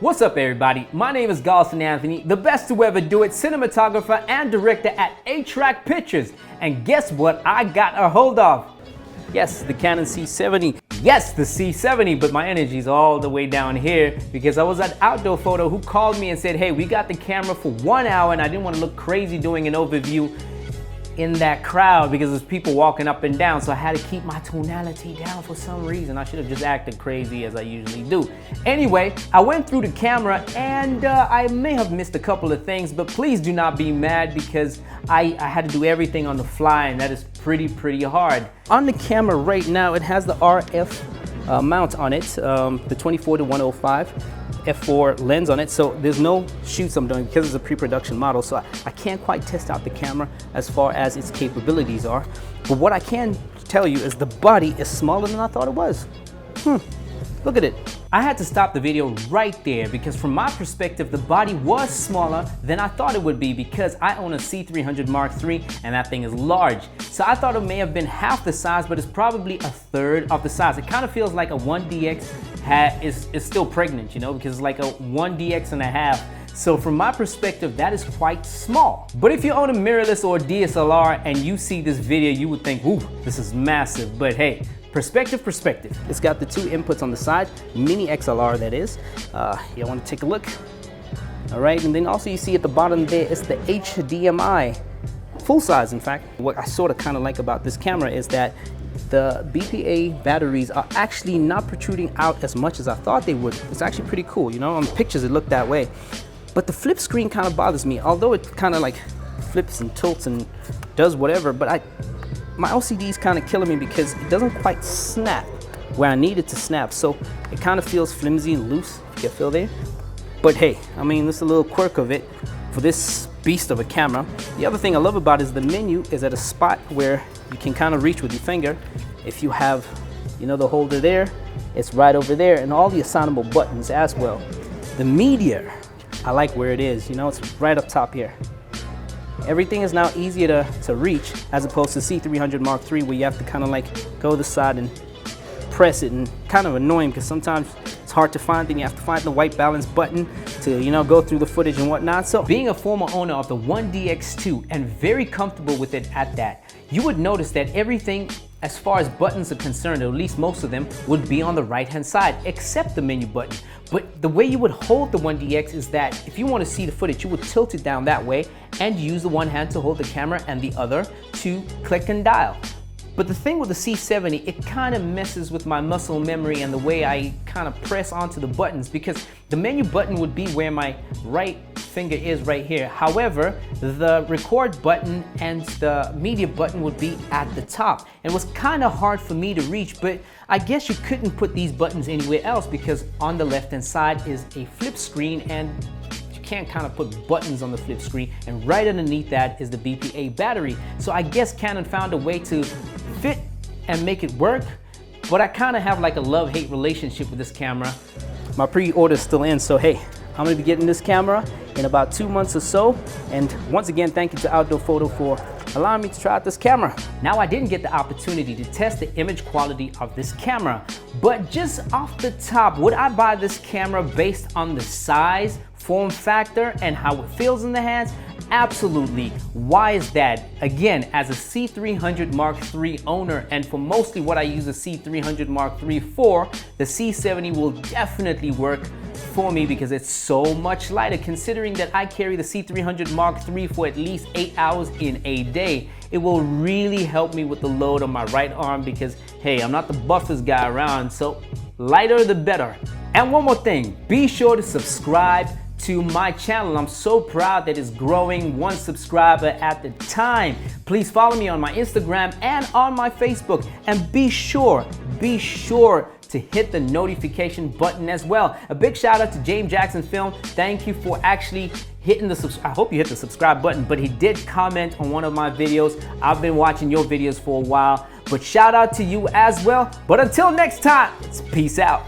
What's up everybody, my name is Galston Anthony, the best to ever do it, cinematographer and director at 8-Track Pictures. And guess what I got a hold of? Yes, the Canon C70. Yes, the C70, but my energy's all the way down here because I was at Outdoor Photo who called me and said, hey, we got the camera for 1 hour and I didn't want to look crazy doing an overview in that crowd because there's people walking up and down, so I had to keep my tonality down for some reason. I should have just acted crazy as I usually do. Anyway, I went through the camera and I may have missed a couple of things, but please do not be mad because I had to do everything on the fly and that is pretty hard. On the camera right now, it has the RF mount on it, the 24-105. F4 lens on it, so there's no shoots I'm doing because it's a pre-production model, so I can't quite test out the camera as far as its capabilities are. But what I can tell you is the body is smaller than I thought it was. Look at it. I had to stop the video right there because from my perspective, the body was smaller than I thought it would be because I own a C300 Mark III and that thing is large. So I thought it may have been half the size, but it's probably a third of the size. It kind of feels like a 1DX is still pregnant, you know, because it's like a 1DX and a half. So from my perspective, that is quite small. But if you own a mirrorless or DSLR and you see this video, you would think, ooh, this is massive. But hey, perspective. It's got the two inputs on the side, mini XLR that is. You want to take a look. All right, and then also you see at the bottom there, it's the HDMI, full size in fact. What I sort of kind of like about this camera is that the BPA batteries are actually not protruding out as much as I thought they would. It's actually pretty cool, you know, on pictures it looked that way. But the flip screen kind of bothers me, although it kind of like flips and tilts and does whatever, but my OCD is kind of killing me because it doesn't quite snap where I need it to snap. So it kind of feels flimsy and loose, if you feel there. But hey, I mean, this is a little quirk of it for this beast of a camera. The other thing I love about it is the menu is at a spot where you can kind of reach with your finger. If you have, you know, the holder there, it's right over there, and all the assignable buttons as well. The media, I like where it is, you know, it's right up top here. Everything is now easier to reach as opposed to C300 Mark III where you have to kind of like go to the side and press it, and kind of annoying because sometimes it's hard to find, then you have to find the white balance button to, you know, go through the footage and whatnot. So being a former owner of the 1DX2 and very comfortable with it at that, you would notice that everything as far as buttons are concerned, or at least most of them, would be on the right hand side except the menu button. But the way you would hold the 1DX is that if you want to see the footage, you would tilt it down that way and use the one hand to hold the camera and the other to click and dial. But the thing with the C70, it kind of messes with my muscle memory and the way I kind of press onto the buttons, because the menu button would be where my right finger is right here. However, the record button and the media button would be at the top. And it was kind of hard for me to reach, but I guess you couldn't put these buttons anywhere else because on the left hand side is a flip screen and can't kind of put buttons on the flip screen, and right underneath that is the BPA battery. So I guess Canon found a way to fit and make it work, but I kind of have like a love-hate relationship with this camera. My pre-order is still in, so hey, I'm gonna be getting this camera in about 2 months or so. And once again, thank you to Outdoor Photo for allowing me to try out this camera. Now, I didn't get the opportunity to test the image quality of this camera, but just off the top, would I buy this camera based on the size, form factor, and how it feels in the hands? Absolutely. Why is that? Again, as a C300 Mark III owner, and for mostly what I use a C300 Mark III for, the C70 will definitely work for me because it's so much lighter, considering that I carry the C300 Mark III for at least 8 hours in a day. It will really help me with the load on my right arm because, hey, I'm not the buffest guy around, so lighter the better. And one more thing, be sure to subscribe to my channel. I'm so proud that it's growing, 1 subscriber at the time. Please follow me on my Instagram and on my Facebook, and be sure to hit the notification button as well. A big shout out to James Jackson Film. Thank you for actually hitting the I hope you hit the subscribe button, but he did comment on one of my videos. I've been watching your videos for a while, but shout out to you as well. But until next time, it's peace out.